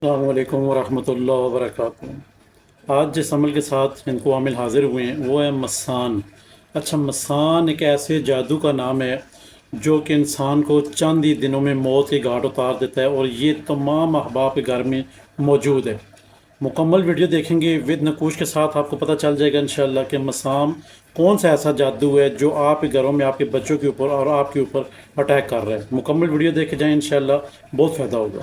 السلام علیکم ورحمۃ اللہ وبرکاتہ۔ آج جس عمل کے ساتھ ان کو عامل حاضر ہوئے ہیں وہ ہے مسان۔ اچھا، مسان ایک ایسے جادو کا نام ہے جو کہ انسان کو چند ہی دنوں میں موت کے گھاٹ اتار دیتا ہے، اور یہ تمام احباب کے گھر میں موجود ہے۔ مکمل ویڈیو دیکھیں گے ود نقوش کے ساتھ، آپ کو پتہ چل جائے گا انشاءاللہ کہ مسام کون سا ایسا جادو ہے جو آپ کے گھروں میں آپ کے بچوں کے اوپر اور آپ کے اوپر اٹیک کر رہا ہے۔ مکمل ویڈیو دیکھے جائیں، انشاءاللہ بہت فائدہ ہوگا۔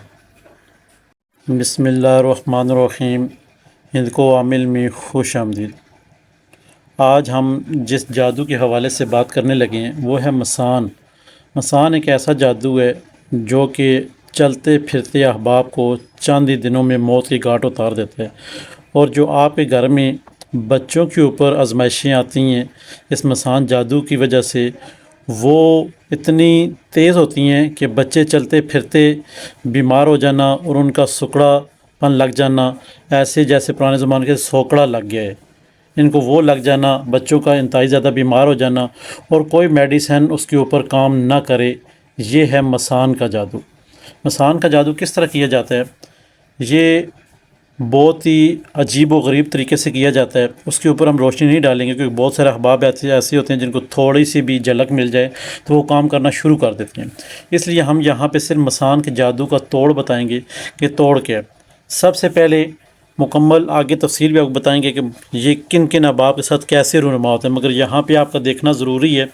بسم اللہ الرحمن الرحیم۔ ہند کو عامل میں خوش آمدید۔ آج ہم جس جادو کے حوالے سے بات کرنے لگے ہیں وہ ہے مسان۔ مسان ایک ایسا جادو ہے جو کہ چلتے پھرتے احباب کو چند ہی دنوں میں موت کے گھاٹ اتار دیتا ہے، اور جو آپ کے گھر میں بچوں کے اوپر آزمائشیں آتی ہیں اس مسان جادو کی وجہ سے، وہ اتنی تیز ہوتی ہیں کہ بچے چلتے پھرتے بیمار ہو جانا اور ان کا سکڑا پن لگ جانا، ایسے جیسے پرانے زمانے کے سوکڑا لگ گیا ہے، ان کو وہ لگ جانا، بچوں کا انتہائی زیادہ بیمار ہو جانا اور کوئی میڈیسن اس کے اوپر کام نہ کرے۔ یہ ہے مسان کا جادو۔ مسان کا جادو کس طرح کیا جاتا ہے؟ یہ بہت ہی عجیب و غریب طریقے سے کیا جاتا ہے۔ اس کے اوپر ہم روشنی نہیں ڈالیں گے کیونکہ بہت سارے احباب ایسے ہوتے ہیں جن کو تھوڑی سی بھی جھلک مل جائے تو وہ کام کرنا شروع کر دیتے ہیں۔ اس لیے ہم یہاں پہ صرف مسان کے جادو کا توڑ بتائیں گے کہ توڑ کیا ہے۔ سب سے پہلے مکمل آگے تفصیل بھی آپ کو بتائیں گے کہ یہ کن کن احباب کے ساتھ کیسے رونما ہوتا ہے، مگر یہاں پہ آپ کا دیکھنا ضروری ہے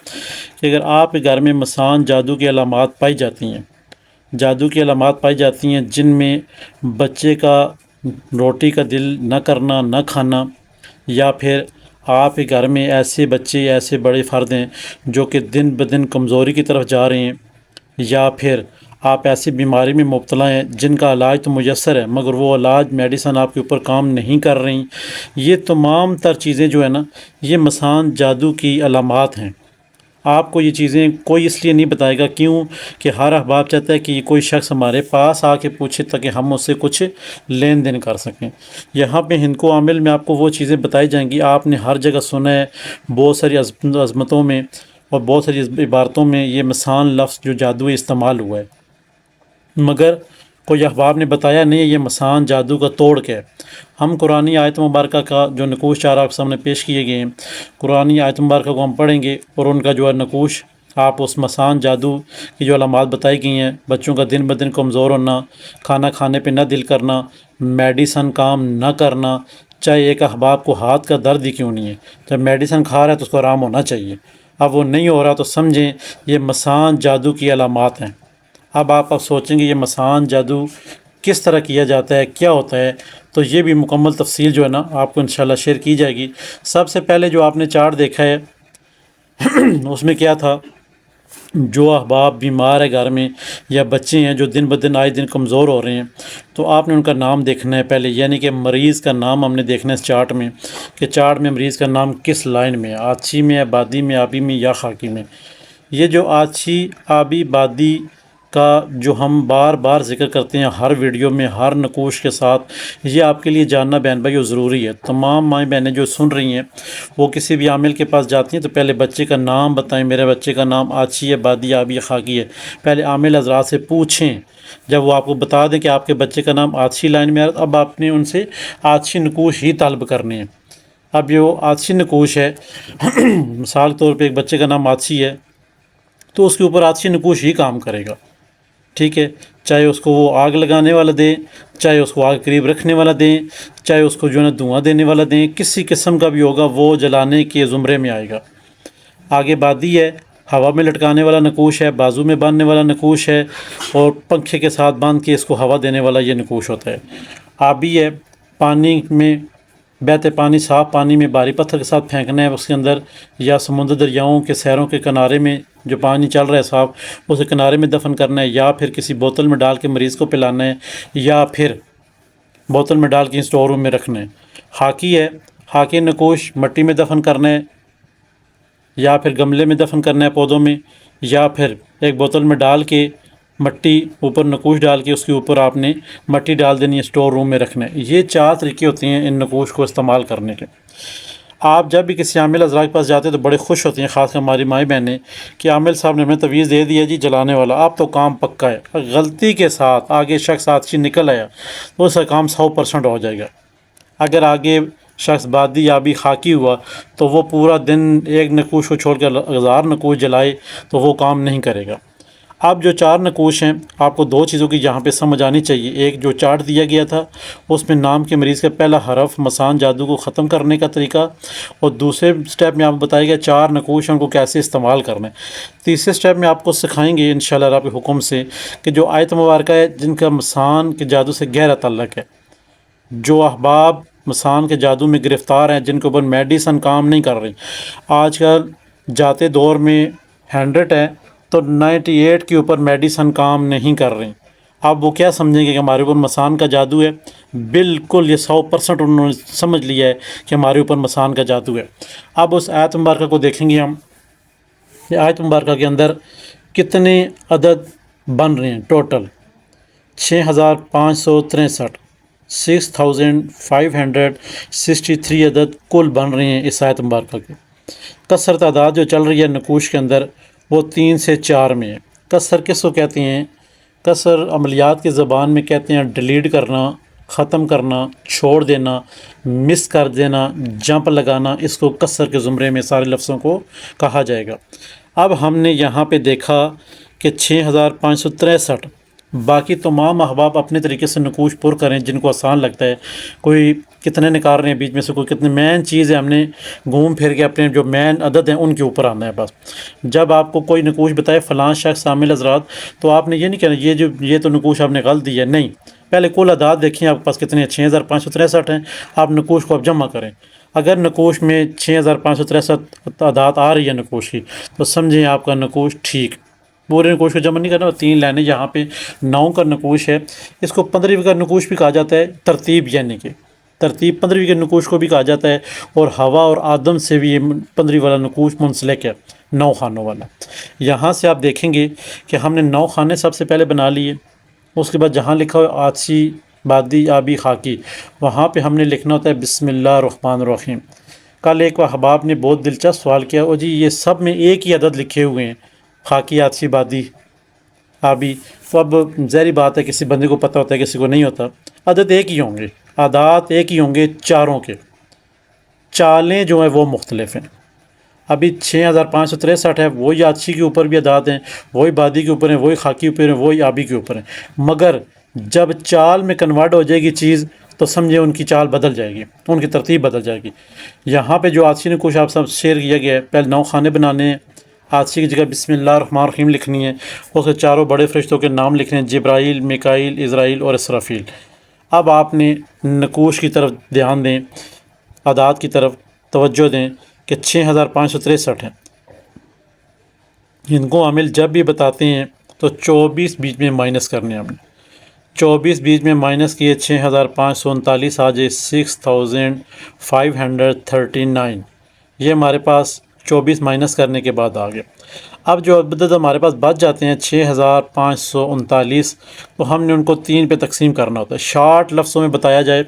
کہ اگر آپ کے گھر میں مسان جادو کی علامات پائی جاتی ہیں، جادو کی علامات پائی جاتی ہیں جن میں بچے کا روٹی کا دل نہ کرنا، نہ کھانا، یا پھر آپ کے گھر میں ایسے بچے، ایسے بڑے فرد ہیں جو کہ دن بدن کمزوری کی طرف جا رہے ہیں، یا پھر آپ ایسی بیماری میں مبتلا ہیں جن کا علاج تو میسر ہے مگر وہ علاج میڈیسن آپ کے اوپر کام نہیں کر رہی، یہ تمام تر چیزیں جو ہے نا، یہ مسان جادو کی علامات ہیں۔ آپ کو یہ چیزیں کوئی اس لیے نہیں بتائے گا، کیوں کہ ہر احباب چاہتا ہے کہ یہ کوئی شخص ہمارے پاس آ کے پوچھے تاکہ ہم اس سے کچھ لین دین کر سکیں۔ یہاں پہ ہند کو عامل میں آپ کو وہ چیزیں بتائی جائیں گی، آپ نے ہر جگہ سنا ہے، بہت ساری عظمتوں میں اور بہت ساری عبارتوں میں یہ مسان لفظ جو جادو استعمال ہوا ہے، مگر کوئی احباب نے بتایا نہیں ہے یہ مسان جادو کا توڑ کیا ہے۔ ہم قرآن آیت مبارکہ کا جو نقوش چار آپ کے سامنے پیش کیے گئے ہیں، قرآن آیت مبارکہ کو ہم پڑھیں گے اور ان کا جو ہے نقوش، آپ اس مسان جادو کی جو علامات بتائی گئی ہیں، بچوں کا دن بدن کمزور ہونا، کھانا کھانے پہ نہ دل کرنا، میڈیسن کام نہ کرنا، چاہے ایک احباب کو ہاتھ کا درد ہی کیوں نہیں ہے، جب میڈیسن کھا رہا ہے تو اس کو آرام ہونا چاہیے، اب وہ نہیں ہو رہا تو سمجھیں یہ مسان جادو کی علامات ہیں۔ اب آپ سوچیں گے یہ مسان جادو کس طرح کیا جاتا ہے، کیا ہوتا ہے، تو یہ بھی مکمل تفصیل جو ہے نا آپ کو انشاءاللہ شیئر کی جائے گی۔ سب سے پہلے جو آپ نے چارٹ دیکھا ہے اس میں کیا تھا، جو احباب بیمار ہے گھر میں یا بچے ہیں جو دن بدن آئے دن کمزور ہو رہے ہیں، تو آپ نے ان کا نام دیکھنا ہے پہلے، یعنی کہ مریض کا نام ہم نے دیکھنا ہے اس چارٹ میں کہ چارٹ میں مریض کا نام کس لائن میں ہے، آچھی میں ہے، بادی میں، آبی میں یا خاکی میں۔ یہ جو آچھی، آبی، بادی کا جو ہم بار بار ذکر کرتے ہیں ہر ویڈیو میں ہر نقوش کے ساتھ، یہ آپ کے لیے جاننا بہن بھائی ضروری ہے۔ تمام مائیں بہنیں جو سن رہی ہیں وہ کسی بھی عامل کے پاس جاتی ہیں تو پہلے بچے کا نام بتائیں، میرے بچے کا نام آچھی ہے، بادی، آبی یا خاکی ہے، پہلے عامل حضرات سے پوچھیں۔ جب وہ آپ کو بتا دیں کہ آپ کے بچے کا نام آچھی لائن میں ہے، اب آپ نے ان سے آچھی نقوش ہی طلب کرنے ہیں۔ اب یہ آچھی نقوش ہے مثال کے طور پہ ایک بچے کا نام آچھی ہے تو اس کے اوپر آچھی نقوش ہی کام کرے گا، ٹھیک ہے، چاہے اس کو وہ آگ لگانے والا دیں، چاہے اس کو آگ قریب رکھنے والا دیں، چاہے اس کو جو ہے نا دھواں دینے والا دیں، کسی قسم کا بھی ہوگا وہ جلانے کے زمرے میں آئے گا۔ آگے بادی ہے، ہوا میں لٹکانے والا نقوش ہے، بازو میں باندھنے والا نقوش ہے اور پنکھے کے ساتھ باندھ کے اس کو ہوا دینے والا یہ نقوش ہوتا ہے۔ آبی ہے، پانی میں بہتے پانی، صاف پانی میں بھاری پتھر کے ساتھ پھینکنا ہے اس کے اندر، یا سمندر دریاؤں کے سیروں کے کنارے میں جو پانی چل رہا ہے صاف اسے کنارے میں دفن کرنا ہے، یا پھر کسی بوتل میں ڈال کے مریض کو پلانا ہے، یا پھر بوتل میں ڈال کے اسٹور روم میں رکھنا ہے۔ خاکی ہے، خاکی نقوش مٹی میں دفن کرنا ہے، یا پھر گملے میں دفن کرنا ہے پودوں میں، یا پھر ایک بوتل میں ڈال کے مٹی اوپر نقوش ڈال کے اس کے اوپر آپ نے مٹی ڈال دینی ہے، اسٹور روم میں رکھنا ہے۔ یہ چار طریقے ہوتے ہیں ان نقوش کو استعمال کرنے کے۔ آپ جب بھی کسی عامل حضرات کے پاس جاتے ہیں تو بڑے خوش ہوتی ہیں، خاص کر ہماری مائیں بہنیں، کہ عامل صاحب نے ہمیں تویز دے دیا جی جلانے والا، اب تو کام پکا ہے۔ غلطی کے ساتھ آگے شخص آتشی نکل آیا تو اس کا کام 100% ہو جائے گا۔ اگر آگے شخص بادی یا بھی خاکی ہوا تو وہ پورا دن ایک نقوش کو چھوڑ کر 1000 نقوش جلائے تو وہ کام نہیں کرے گا۔ اب جو 4 نقوش ہیں، آپ کو 2 چیزوں کی یہاں پہ سمجھ آنی چاہیے۔ ایک جو چارٹ دیا گیا تھا اس میں نام کے مریض کا پہلا حرف مسان جادو کو ختم کرنے کا طریقہ، اور دوسرے سٹیپ میں آپ کو بتایا گیا 4 نقوش ہیں ان کو کیسے استعمال کرنا ہے۔ تیسرے سٹیپ میں آپ کو سکھائیں گے انشاءاللہ رب کے حکم سے کہ جو آیت مبارکہ ہے جن کا مسان کے جادو سے گہرا تعلق ہے، جو احباب مسان کے جادو میں گرفتار ہیں، جن کے اوپر میڈیسن کام نہیں کر رہی، آج کل جاتے دور میں 100 ہے تو 98 کے اوپر میڈیسن کام نہیں کر رہی۔ اب وہ کیا سمجھیں گے کہ ہمارے اوپر مسان کا جادو ہے؟ بالکل یہ 100% انہوں نے سمجھ لیا ہے کہ ہمارے اوپر مسان کا جادو ہے۔ اب اس آیت مبارکہ کو دیکھیں گے ہم، یہ آیت مبارکہ کے اندر کتنے عدد بن رہے ہیں ٹوٹل؟ 6563 6563 عدد کل بن رہے ہیں اس آیت مبارکہ کے۔ کثر تعداد جو چل رہی ہے نقوش کے اندر وہ 3 سے 4 میں ہے۔ کثر کس کو کہتے ہیں؟ کثر عملیات کی زبان میں کہتے ہیں ڈیلیٹ کرنا، ختم کرنا، چھوڑ دینا، مس کر دینا، جمپ لگانا، اس کو کثر کے زمرے میں سارے لفظوں کو کہا جائے گا۔ اب ہم نے یہاں پہ دیکھا کہ 6563، باقی تمام احباب اپنے طریقے سے نقوش پر کریں جن کو آسان لگتا ہے۔ کوئی کتنے نکال رہے ہیں بیچ میں سے، کوئی کتنے، مین چیز ہے ہم نے گھوم پھر کے اپنے جو مین عدد ہیں ان کے اوپر آنا ہے بس۔ جب آپ کو کوئی نقوش بتائے فلاں شخص عامل حضرات، تو آپ نے یہ نہیں کہنا یہ تو نقوش آپ نے غلط دی ہے، نہیں، پہلے کل اعداد دیکھیں آپ کے پاس کتنے ہیں۔ 6563 ہیں، آپ نقوش کو اب جمع کریں۔ اگر نقوش میں 6563 اعداد آ رہی ہے نقوش کی تو سمجھیں آپ کا نقوش ٹھیک۔ پورے نقوش کو جمع نہیں کرنا، 3 لائنیں یہاں پہ 9 کا نقوش ہے، اس کو 15ویں کا نقوش بھی کہا جاتا ہے، ترتیب یعنی کہ ترتیب 15ویں کے نقوش کو بھی کہا جاتا ہے، اور ہوا اور آدم سے بھی یہ 15ویں والا نقوش منسلک ہے، 9 خانوں والا۔ یہاں سے آپ دیکھیں گے کہ ہم نے 9 خانے سب سے پہلے بنا لیے، اس کے بعد جہاں لکھا ہوا آتشی، بادی، آبی، خاکی، وہاں پہ ہم نے لکھنا ہوتا ہے بسم اللہ الرحمن الرحیم۔ کل ایک احباب نے بہت دلچسپ سوال کیا، اور جی یہ سب میں ایک ہی عدد لکھے ہوئے ہیں، خاکی، آتشی، بادی، آبی، تو اب ظاہری بات ہے کسی بندے کو پتہ ہوتا ہے کسی کو نہیں ہوتا، عدد ایک ہی ہوں گے، عداد ایک ہی ہوں گے چاروں کے، چالیں جو ہیں وہ مختلف ہیں۔ ابھی 6563 ہے، وہی آتشی کے اوپر بھی عداد ہیں، وہی بادی کے اوپر ہیں، وہی خاکی کے اوپر ہیں، وہی آبی کے اوپر ہیں، مگر جب چال میں کنورٹ ہو جائے گی چیز تو سمجھے ان کی چال بدل جائے گی، ان کی ترتیب بدل جائے گی۔ یہاں پہ جو آتشی نے کچھ آپ سب شیئر کیا گیا ہے، پہلے 9 خانے بنانے ہیں، آتشی کی جگہ بسم اللہ الرحمن الرحیم لکھنی ہے، اس کے چاروں بڑے فرشتوں کے نام لکھنے ہیں، جبرائیل، میکائیل، عزرائیل اور اسرافیل۔ اب آپ نے نقوش کی طرف دھیان دیں، اعداد کی طرف توجہ دیں کہ 6563 ہیں۔ ان کو عامل جب بھی بتاتے ہیں تو 24 بیچ میں مائنس کرنے ہیں ہم نے، 24 بیچ میں مائنس کیے 6539 آ جائے 6539، یہ ہمارے پاس 24 مائنس کرنے کے بعد آ گیا۔ اب جو عدد ہمارے پاس بچ جاتے ہیں 6539، تو ہم نے ان کو 3 پہ تقسیم کرنا ہوتا ہے۔ شارٹ لفظوں میں بتایا جائے،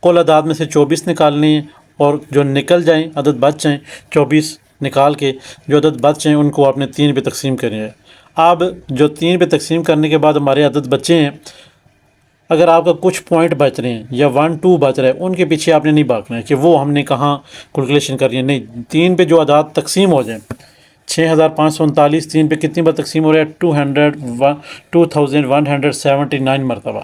کل اعداد میں سے 24 نکالنے ہیں، اور جو نکل جائیں عدد بچ جائیں 24 نکال کے، جو عدد بچ جائیں ان کو آپ نے 3 پہ تقسیم کرنی ہے۔ اب جو 3 پہ تقسیم کرنے کے بعد ہمارے عدد بچے ہیں، اگر آپ کا کچھ پوائنٹ بچ رہے ہیں یا 1 2 بچ رہے ہیں، ان کے پیچھے آپ نے نہیں بھاگنا ہے کہ وہ ہم نے کہاں کیلکولیشن کرنی ہے، نہیں، 3 پہ جو عداد تقسیم ہو جائیں، 6539 3 پہ کتنی بار تقسیم ہو رہا ہے؟ 2179 مرتبہ۔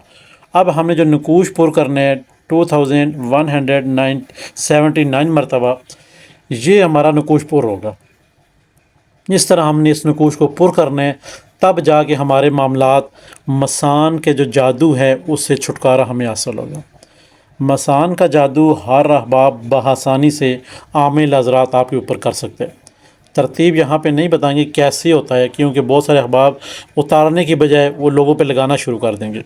اب ہم نے جو نقوش پر کرنے ہیں 2179 مرتبہ، یہ ہمارا نقوش پر ہوگا۔ اس طرح ہم نے اس نقوش کو پر کرنا ہے، تب جا کے ہمارے معاملات مسان کے جو جادو ہے اس سے چھٹکارا ہمیں حاصل ہوگا۔ مسان کا جادو ہر احباب بآسانی سے عامل حضرات آپ کے اوپر کر سکتے ہیں۔ ترتیب یہاں پہ نہیں بتائیں گے کیسے ہوتا ہے، کیونکہ بہت سارے احباب اتارنے کی بجائے وہ لوگوں پہ لگانا شروع کر دیں گے،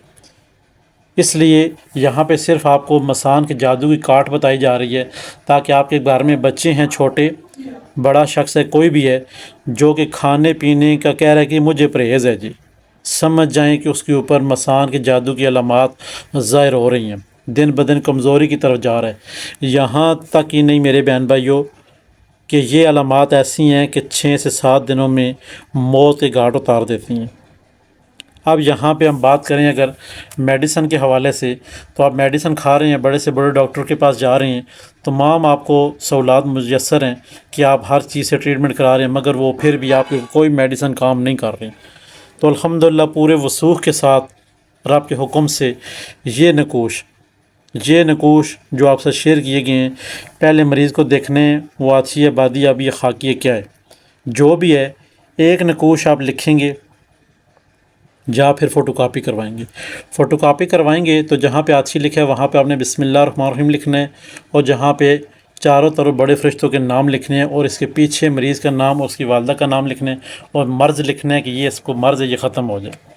اس لیے یہاں پہ صرف آپ کو مسان کے جادو کی کاٹ بتائی جا رہی ہے، تاکہ آپ کے گھر میں بچے ہیں، چھوٹے بڑا شخص ہے، کوئی بھی ہے جو کہ کھانے پینے کا کہہ رہا ہے کہ مجھے پرہیز ہے جی، سمجھ جائیں کہ اس کے اوپر مسان کے جادو کی علامات ظاہر ہو رہی ہیں۔ دن بدن کمزوری کی طرف جا رہا ہے۔ یہاں تک ہی نہیں میرے بہن بھائیوں کہ یہ علامات ایسی ہیں کہ 6 سے 7 دنوں میں موت کے گھاٹ اتار دیتی ہیں۔ اب یہاں پہ ہم بات کریں اگر میڈیسن کے حوالے سے، تو آپ میڈیسن کھا رہے ہیں، بڑے سے بڑے ڈاکٹر کے پاس جا رہے ہیں، تمام آپ کو سہولات میسر ہیں کہ آپ ہر چیز سے ٹریٹمنٹ کرا رہے ہیں، مگر وہ پھر بھی آپ کی کوئی میڈیسن کام نہیں کر رہے۔ تو الحمدللہ پورے وثوق کے ساتھ رب کے حکم سے یہ نقوش جو آپ سے شیئر کیے گئے ہیں، پہلے مریض کو دیکھنے ہیں وہ آچھی ہے، بادی اب یہ خاکی ہے کیا ہے، جو بھی ہے ایک نقوش آپ لکھیں گے یا پھر فوٹو کاپی کروائیں گے۔ فوٹو کاپی کروائیں گے تو جہاں پہ آچھی لکھا ہے وہاں پہ آپ نے بسم اللہ الرحمن الرحیم لکھنا ہے، اور جہاں پہ چاروں طرف بڑے فرشتوں کے نام لکھنے ہیں، اور اس کے پیچھے مریض کا نام اور اس کی والدہ کا نام لکھنا ہے، اور مرض لکھنا ہے کہ یہ اس کو مرض ہے، یہ ختم ہو جائے۔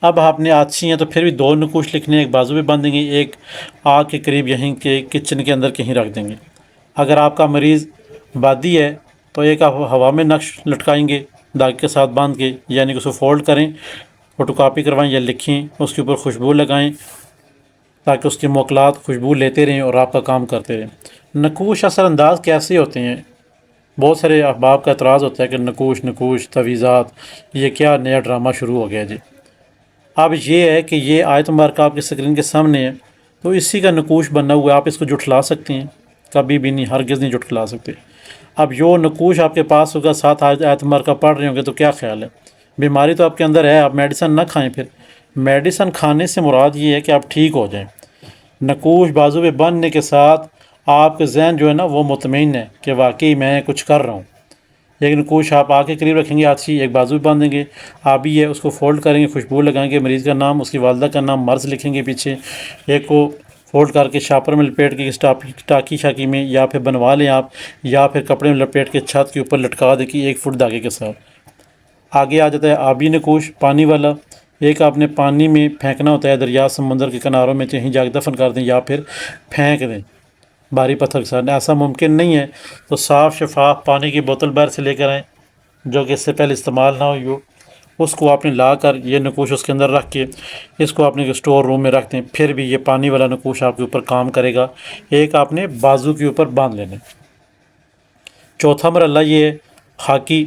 اب آپ نے آچھی ہیں تو پھر بھی 2 نقوش لکھنے ہیں، ایک بازو پہ باندھیں گے، ایک آگ کے قریب یہیں کے کچن کے اندر کہیں رکھ دیں گے۔ اگر آپ کا مریض بادی ہے تو ایک آپ ہوا میں نقش لٹکائیں گے داغ کے ساتھ باندھ کے، یعنی کہ اس کو فولڈ کریں، فوٹو کاپی کروائیں یا لکھیں، اس کے اوپر خوشبو لگائیں تاکہ اس کے موکلات خوشبو لیتے رہیں اور آپ کا کام کرتے رہیں۔ نقوش اثر انداز کیسے ہوتے ہیں؟ بہت سارے احباب کا اعتراض ہوتا ہے کہ نقوش تویزات، یہ کیا نیا ڈرامہ شروع ہو گیا جی۔ اب یہ ہے کہ یہ آیت مبارکہ آپ کے اسکرین کے سامنے ہے، تو اسی کا نقوش بنا ہوا ہے، آپ اس کو جھٹلا سکتے ہیں؟ کبھی بھی نہیں، ہرگز نہیں جھٹلا سکتے۔ اب جو نقوش آپ کے پاس ہوگا، 7 آیت مبارکہ پڑھ رہے ہوں گے تو کیا خیال ہے؟ بیماری تو آپ کے اندر ہے، آپ میڈیسن نہ کھائیں، پھر میڈیسن کھانے سے مراد یہ ہے کہ آپ ٹھیک ہو جائیں۔ نقوش بازو پہ باندھنے کے ساتھ آپ کا ذہن جو ہے نا وہ مطمئن ہے کہ واقعی میں کچھ کر رہا ہوں۔ ایک نقوش آپ آ کے قریب رکھیں گے، آچھی ایک بازو پہ باندھیں گے، آپ بھی ہے اس کو فولڈ کریں گے، خوشبو لگائیں گے، مریض کا نام، اس کی والدہ کا نام، مرض لکھیں گے پیچھے، ایک کو فولڈ کر کے شاپر میں لپیٹ کے ٹاکی شاکی میں یا پھر بنوا لیں آپ، یا پھر کپڑے میں لپیٹ کے چھت کے اوپر لٹکا دیں کہ 1 فٹ دھاگے کے ساتھ۔ آگے آ جاتا ہے آبی نقوش، پانی والا، ایک آپ نے پانی میں پھینکنا ہوتا ہے، دریا سمندر کے کناروں میں کہیں جا کے دفن کر دیں یا پھر پھینک دیں بھاری پتھر کے ساتھ۔ ایسا ممکن نہیں ہے تو صاف شفاف پانی کی بوتل باہر سے لے کر آئیں جو کہ اس سے پہلے استعمال نہ ہوئی ہو، اس کو آپ نے لا کر یہ نقوش اس کے اندر رکھ کے اس کو اپنے اسٹور روم میں رکھ دیں، پھر بھی یہ پانی والا نقوش آپ کے اوپر کام کرے گا۔ ایک آپ نے بازو کے اوپر باندھ لینا۔ چوتھا مرحلہ یہ ہے خاکی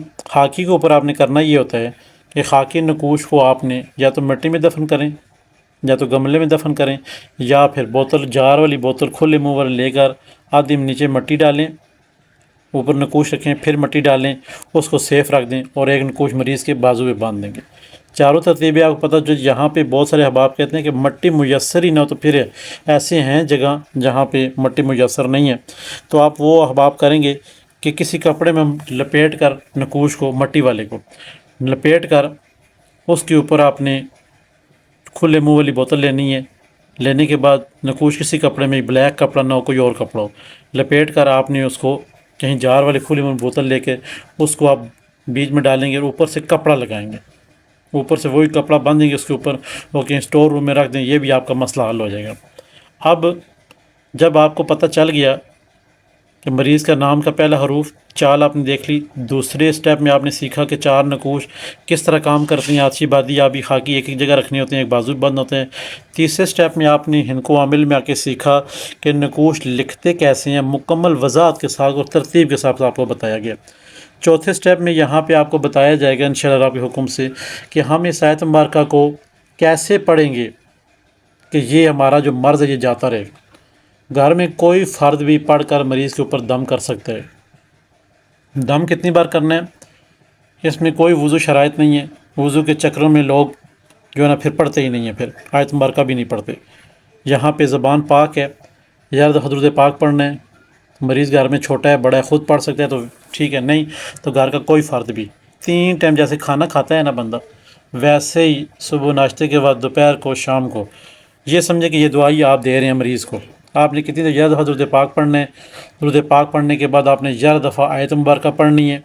کے اوپر آپ نے کرنا یہ ہوتا ہے کہ خاکی نقوش کو آپ نے یا تو مٹی میں دفن کریں یا تو گملے میں دفن کریں، یا پھر بوتل، جار والی بوتل کھلے منہ والا لے کر آدھی نیچے مٹی ڈالیں، اوپر نقوش رکھیں، پھر مٹی ڈالیں، اس کو سیف رکھ دیں اور ایک نقوش مریض کے بازو پہ باندھ دیں گے۔ چاروں ترتیبیں آپ کو پتہ، جو یہاں پہ بہت سارے احباب کہتے ہیں کہ مٹی میسر ہی نہ ہو، تو پھر ایسے ہیں جگہ جہاں پہ مٹی میسر نہیں ہے، تو آپ وہ احباب کریں گے کہ کسی کپڑے میں لپیٹ کر نقوش کو، مٹی والے کو لپیٹ کر اس کے اوپر آپ نے کھلے منہ والی بوتل لینی ہے، لینے کے بعد نقوش کسی کپڑے میں، بلیک کپڑا نہ ہو، کوئی اور کپڑا ہو، لپیٹ کر آپ نے اس کو کہیں جار والی کھلی منہ بوتل لے کے اس کو آپ بیچ میں ڈالیں گے اور اوپر سے کپڑا لگائیں گے، اوپر سے وہی کپڑا باندھیں گے اس کے اوپر، وہ کہیں اسٹور روم میں رکھ دیں، یہ بھی آپ کا مسئلہ حل ہو جائے گا۔ اب جب آپ کو پتہ چل گیا کہ مریض کا نام کا پہلا حروف، چال آپ نے دیکھ لی، دوسرے سٹیپ میں آپ نے سیکھا کہ 4 نقوش کس طرح کام کرتی ہیں، آچھی بادی آبی خاکی ایک جگہ رکھنے ہوتے ہیں، ایک بازو بند ہوتے ہیں۔ تیسرے سٹیپ میں آپ نے ہنکو عامل میں آ کے سیکھا کہ نقوش لکھتے کیسے ہیں، مکمل وضاحت کے ساتھ اور ترتیب کے ساتھ آپ کو بتایا گیا۔ چوتھے سٹیپ میں یہاں پہ آپ کو بتایا جائے گا انشاءاللہ رب کے حکم سے کہ ہم اس آیت مبارکہ کو کیسے پڑھیں گے کہ یہ ہمارا جو مرض ہے یہ جاتا رہے گا۔ گھر میں کوئی فرد بھی پڑھ کر مریض کے اوپر دم کر سکتا ہے۔ دم کتنی بار کرنا ہے، اس میں کوئی وضو شرائط نہیں ہے، وضو کے چکروں میں لوگ جو ہے نا پھر پڑھتے ہی نہیں ہیں، پھر آیت مبارکہ بھی نہیں پڑھتے۔ یہاں پہ زبان پاک ہے، یاد حضرت پاک پڑھنا ہے، مریض گھر میں چھوٹا ہے بڑا ہے خود پڑھ سکتا ہے تو ٹھیک ہے، نہیں تو گھر کا کوئی فرد بھی 3 ٹائم جیسے کھانا کھاتا ہے نا بندہ، ویسے ہی صبح ناشتے کے بعد، دوپہر کو، شام کو، یہ سمجھے کہ یہ دعائی آپ دے رہے ہیں مریض کو۔ آپ نے کتنی دیر حضرت پاک پڑھنا ہے، حضرت پاک پڑھنے کے بعد آپ نے 11 دفعہ آیت مبارکہ پڑھنی ہے،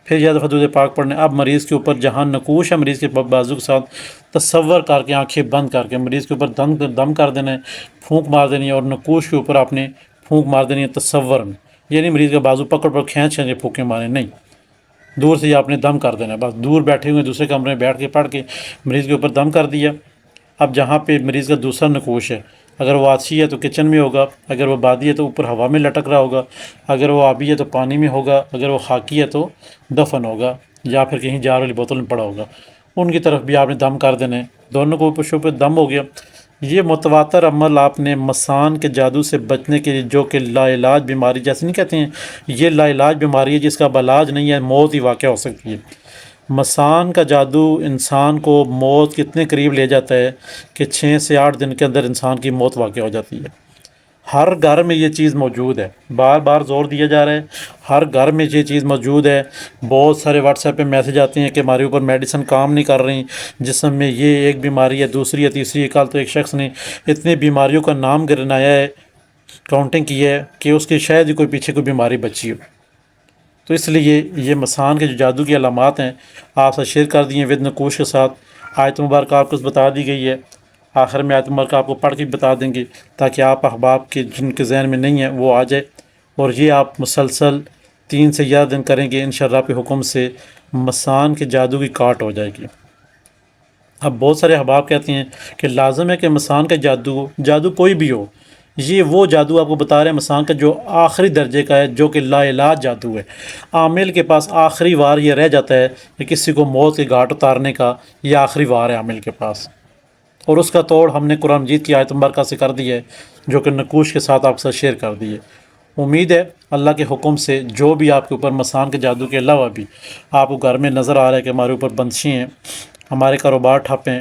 پھر 11 دفعہ حضرت پاک پڑھنا ہے۔ اب مریض کے اوپر جہاں نقوش ہے مریض کے بازو کے ساتھ تصور کر کے آنکھیں بند کر کے مریض کے اوپر دم کر دینا ہے، پھونک مار دینی ہے، اور نقوش کے اوپر آپ نے پھونک مار دینی ہے تصور میں، یہ نہیں مریض کا بازو پکڑ کھینچ کے پھونکیں مارے، نہیں، دور سے ہی آپ نے دم کر دینا ہے، بس دور بیٹھے ہوئے دوسرے کمرے میں بیٹھ کے پڑھ کے مریض کے اوپر دم کر دیا۔ اب جہاں پہ مریض کا دوسرا نقوش ہے اگر وہ آتشی ہے تو کچن میں ہوگا، اگر وہ بادی ہے تو اوپر ہوا میں لٹک رہا ہوگا، اگر وہ آبی ہے تو پانی میں ہوگا، اگر وہ خاکی ہے تو دفن ہوگا یا پھر کہیں جار والی بوتل میں پڑا ہوگا۔ ان کی طرف بھی آپ نے دم کر دینا ہے، دونوں کو اوپر شوپر دم ہو گیا۔ یہ متواتر عمل آپ نے مسان کے جادو سے بچنے کے لیے، جو کہ لا علاج بیماری جیسے نہیں کہتے ہیں، یہ لا علاج بیماری ہے جس کا اب علاج نہیں ہے، موت ہی واقع ہو سکتی ہے۔ مسان کا جادو انسان کو موت کتنے قریب لے جاتا ہے کہ 6 سے 8 دن کے اندر انسان کی موت واقع ہو جاتی ہے۔ ہر گھر میں یہ چیز موجود ہے، بار بار زور دیا جا رہا ہے، ہر گھر میں یہ چیز موجود ہے۔ بہت سارے واٹس ایپ پہ میسج آتے ہیں کہ ہمارے اوپر میڈیسن کام نہیں کر رہی، جسم میں یہ ایک بیماری ہے، دوسری ہے، تیسری ہے۔ کل تو ایک شخص نے اتنی بیماریوں کا نام گرنایا ہے، کاؤنٹنگ کی ہے کہ اس کی شاید ہی کوئی پیچھے کوئی بیماری بچی ہو۔ تو اس لیے یہ مسان کے جو جادو کی علامات ہیں آپ سے شیئر کر دی ہیں ود نقوش کے ساتھ۔ آیت مبارکہ آپ کو بتا دی گئی ہے، آخر میں آیت مبارکہ آپ کو پڑھ کے بتا دیں گے تاکہ آپ احباب کے جن کے ذہن میں نہیں ہے وہ آ جائے، اور یہ آپ مسلسل 3 سے 11 دن کریں گے، انشاءاللہ کے حکم سے مسان کے جادو کی کاٹ ہو جائے گی۔ اب بہت سارے احباب کہتے ہیں کہ لازم ہے کہ مسان کا جادو کوئی بھی ہو، یہ وہ جادو آپ کو بتا رہے ہیں مسان کا جو آخری درجے کا ہے، جو کہ لا علاج جادو ہے۔ عامل کے پاس آخری وار یہ رہ جاتا ہے کہ کسی کو موت کے گھاٹ اتارنے کا، یہ آخری وار ہے عامل کے پاس، اور اس کا توڑ ہم نے قرآن مجید کی آیت مبارکہ سے کر دی ہے، جو کہ نقوش کے ساتھ آپ کے ساتھ شیئر کر دی ہے۔ امید ہے اللہ کے حکم سے جو بھی آپ کے اوپر مسان کے جادو کے علاوہ بھی آپ کو گھر میں نظر آ رہا ہے کہ ہمارے اوپر بندشیں ہیں، ہمارے کاروبار ٹھپ ہیں،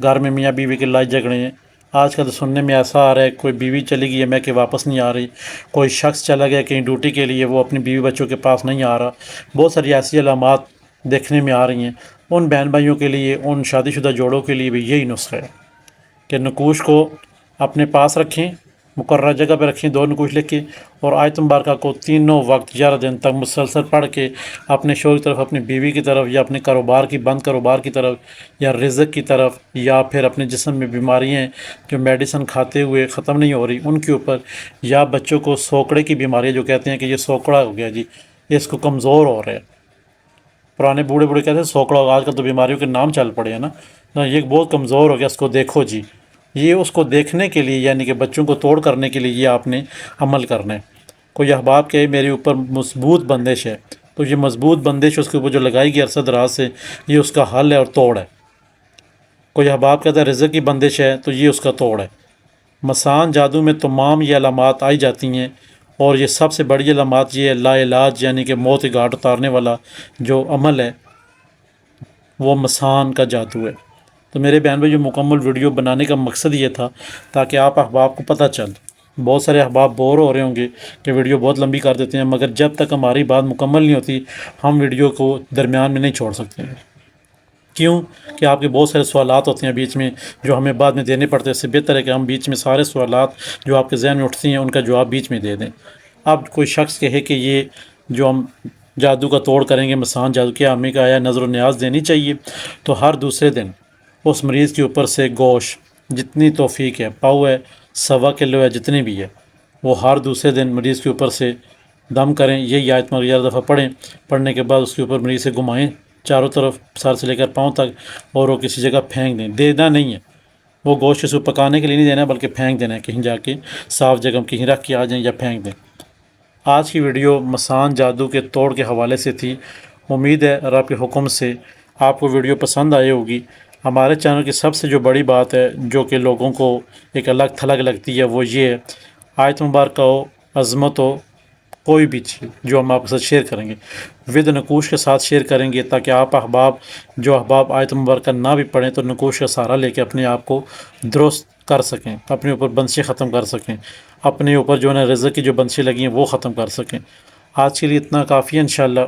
گھر میں میاں بیوی کے لڑائی جھگڑے ہیں۔ آج کل تو سننے میں ایسا آ رہا ہے کوئی بیوی چلی گئی ہے میں کہ واپس نہیں آ رہی، کوئی شخص چلا گیا کہیں ڈیوٹی کے لیے، وہ اپنی بیوی بچوں کے پاس نہیں آ رہا۔ بہت ساری ایسی علامات دیکھنے میں آ رہی ہیں۔ ان بہن بھائیوں کے لیے، ان شادی شدہ جوڑوں کے لیے بھی یہی نسخہ ہے کہ نقوش کو اپنے پاس رکھیں، مقررہ جگہ پہ رکھیں، 2 نقوش لکھ کے، اور آیت مبارکہ کو تینوں وقت 11 دن تک مسلسل پڑھ کے اپنے شوہر کی طرف، اپنی بیوی کی طرف، یا اپنے کاروبار کی بند کاروبار کی طرف، یا رزق کی طرف، یا پھر اپنے جسم میں بیماریاں جو میڈیسن کھاتے ہوئے ختم نہیں ہو رہی ان کے اوپر، یا بچوں کو سوکڑے کی بیماری جو کہتے ہیں کہ یہ سوکڑا ہو گیا جی، اس کو کمزور ہو رہا ہے۔ پرانے بوڑھے کہتے ہیں سوکڑا ہوگا، آج کل تو بیماریوں کے نام چل پڑے ہیں نا، یہ بہت کمزور ہو گیا، اس کو دیکھو جی۔ یہ اس کو دیکھنے کے لیے، یعنی کہ بچوں کو توڑ کرنے کے لیے یہ آپ نے عمل کرنا ہے۔ کوئی احباب کہ میرے اوپر مضبوط بندش ہے، تو یہ مضبوط بندش اس کے اوپر جو لگائی گئی عرصہ دراز سے، یہ اس کا حل ہے اور توڑ ہے۔ کوئی احباب کہتا ہے رزق کی بندش ہے، تو یہ اس کا توڑ ہے۔ مسان جادو میں تمام یہ علامات آئی جاتی ہیں، اور یہ سب سے بڑی علامات یہ ہے لا علاج، یعنی کہ موت کے گھاٹ اتارنے والا جو عمل ہے وہ مسان کا جادو ہے۔ تو میرے بہن بھائی، جو مکمل ویڈیو بنانے کا مقصد یہ تھا تاکہ آپ احباب کو پتہ چل۔ بہت سارے احباب بور ہو رہے ہوں گے کہ ویڈیو بہت لمبی کر دیتے ہیں، مگر جب تک ہماری بات مکمل نہیں ہوتی ہم ویڈیو کو درمیان میں نہیں چھوڑ سکتے ہیں۔ کیوں کہ آپ کے بہت سارے سوالات ہوتے ہیں بیچ میں جو ہمیں بعد میں دینے پڑتے ہیں، اس سے بہتر ہے کہ ہم بیچ میں سارے سوالات جو آپ کے ذہن میں اٹھتی ہیں ان کا جواب بیچ میں دے دیں۔ اب کوئی شخص کہے کہ یہ جو ہم جادو کا توڑ کریں گے، مسان جادو کیا ہمیں کا آیا نظر و نیاز دینی چاہیے، تو ہر دوسرے دن اس مریض کے اوپر سے گوشت جتنی توفیق ہے، پاؤ ہے، 1.25 کلو ہے، جتنی بھی ہے، وہ ہر دوسرے دن مریض کے اوپر سے دم کریں۔ یہ آیت مبارکہ 11 دفعہ پڑھیں، پڑھنے کے بعد اس کے اوپر مریض سے گھمائیں چاروں طرف، سر سے لے کر پاؤں تک، اور وہ کسی جگہ پھینک دیں۔ دینا نہیں ہے، وہ گوشت اس کو پکانے کے لیے نہیں دینا، بلکہ پھینک دینا ہے کہیں جا کے، صاف جگہ کہیں رکھ کے آ جائیں یا پھینک دیں۔ آج کی ویڈیو مسان جادو کے توڑ کے حوالے سے تھی۔ امید ہے رب کے حکم سے آپ کو ویڈیو پسند آئی ہوگی۔ ہمارے چینل کی سب سے جو بڑی بات ہے جو کہ لوگوں کو ایک الگ تھلگ لگتی ہے وہ یہ ہے، آیت مبارکہ ہو، عظمت ہو، کوئی بھی چیز جو ہم آپ کے ساتھ شیئر کریں گے ود نقوش کے ساتھ شیئر کریں گے، تاکہ آپ احباب جو احباب آیت مبارکہ نہ بھی پڑھیں تو نقوش کا سہارا لے کے اپنے آپ کو درست کر سکیں، اپنے اوپر بندشیں ختم کر سکیں، اپنے اوپر جو ہے رزق کی جو بندشیں لگی ہیں وہ ختم کر سکیں۔ آج کے لیے اتنا کافی ہے انشاءاللہ۔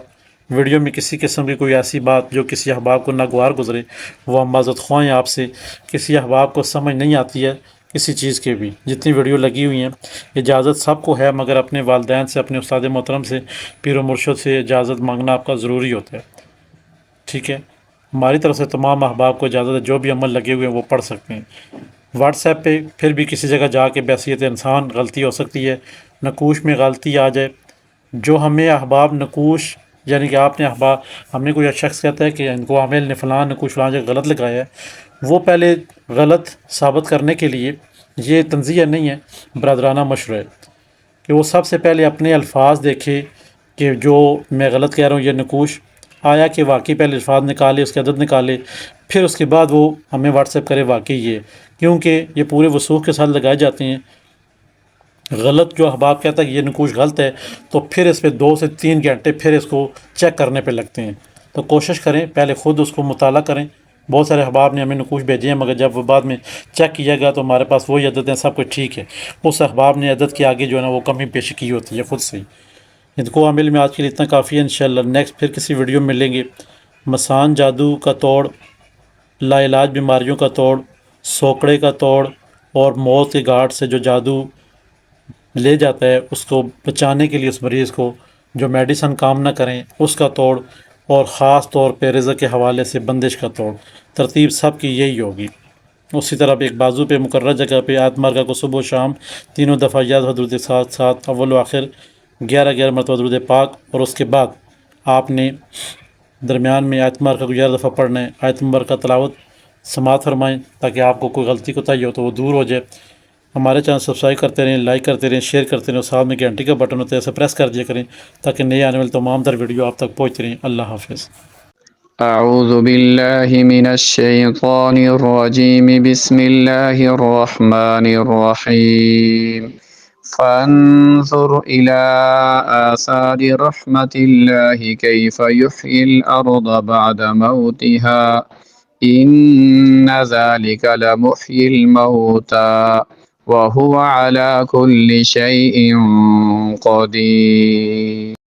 ویڈیو میں کسی قسم کی کوئی ایسی بات جو کسی احباب کو ناگوار گزرے وہ ہم معذرت خواہ ہیں آپ سے۔ کسی احباب کو سمجھ نہیں آتی ہے کسی چیز کے بھی، جتنی ویڈیو لگی ہوئی ہیں اجازت سب کو ہے، مگر اپنے والدین سے، اپنے استاد محترم سے، پیر و مرشد سے اجازت مانگنا آپ کا ضروری ہوتا ہے، ٹھیک ہے؟ ہماری طرف سے تمام احباب کو اجازت ہے، جو بھی عمل لگے ہوئے ہیں وہ پڑھ سکتے ہیں۔ واٹس ایپ پہ پھر بھی کسی جگہ جا کے بحیثیت انسان غلطی ہو سکتی ہے، نقوش میں غلطی آ جائے، جو ہمیں احباب نقوش، یعنی کہ آپ نے احباب، ہم نے کوئی شخص کہتا ہے کہ ان کو عامل نے فلاں نقوش فلاں جگہ غلط لگایا ہے، وہ پہلے غلط ثابت کرنے کے لیے یہ تنزیہ نہیں ہے، برادرانہ مشورہ ہے کہ وہ سب سے پہلے اپنے الفاظ دیکھے کہ جو میں غلط کہہ رہا ہوں یہ نقوش آیا کہ واقعی پہلے الفاظ نکالے، اس کے عدد نکالے، پھر اس کے بعد وہ ہمیں واٹس ایپ کرے واقعی یہ، کیونکہ یہ پورے وثوق کے ساتھ لگائے جاتے ہیں۔ غلط جو احباب کہتا ہے کہ یہ نقوش غلط ہے تو پھر اس پہ 2 سے 3 گھنٹے پھر اس کو چیک کرنے پہ لگتے ہیں۔ تو کوشش کریں پہلے خود اس کو مطالعہ کریں۔ بہت سارے احباب نے ہمیں نقوش بھیجے ہیں، مگر جب وہ بعد میں چیک کیا گیا تو ہمارے پاس وہی عدد ہیں، سب کچھ ٹھیک ہے، اس احباب نے عدد کے آگے جو ہے نا وہ کمی پیشی کی ہوتی ہے خود سے ہی۔ ہندکو عامل میں آج کے لیے اتنا کافی ہے، انشاءاللہ نیکسٹ پھر کسی ویڈیو میں ملیں گے۔ مسان جادو کا توڑ، لا علاج بیماریوں کا توڑ، سوکڑے کا توڑ، اور موت کے گھاٹ سے جو جادو لے جاتا ہے اس کو بچانے کے لیے اس مریض کو جو میڈیسن کام نہ کریں اس کا توڑ، اور خاص طور پہ رزق کے حوالے سے بندش کا توڑ، ترتیب سب کی یہی ہوگی۔ اسی طرح ایک بازو پہ مقررہ جگہ پہ آیت مارکہ کو صبح و شام تینوں دفعہ یاد حضرت ساتھ ساتھ اول و آخر 11 مرتبہ درود پاک، اور اس کے بعد آپ نے درمیان میں آیت مارکہ کو 11 دفعہ پڑھنا ہے۔ آیت مبارکہ تلاوت سماعت فرمائیں تاکہ آپ کو کوئی غلطی کوتاہی ہو تو وہ دور ہو جائے۔ ہمارے چینل سبسکرائب کرتے رہیں، لائک کرتے رہیں، شیئر کرتے رہیں، اور ساتھ میں گھنٹی کا بٹن ہوتا ہے اسے پریس کر دیا کریں تاکہ نئے آنے والے تمام تر ویڈیو آپ تک پہنچتے رہیں۔ اللہ حافظ۔ أعوذ بالله من الشيطان الرجيم بسم الله الرحمن الرحيم فانظر إلى آثار رحمة الله كيف يحيي الأرض بعد موتها إن ذلك لمحيي الموتى وهو على كل شيء قدير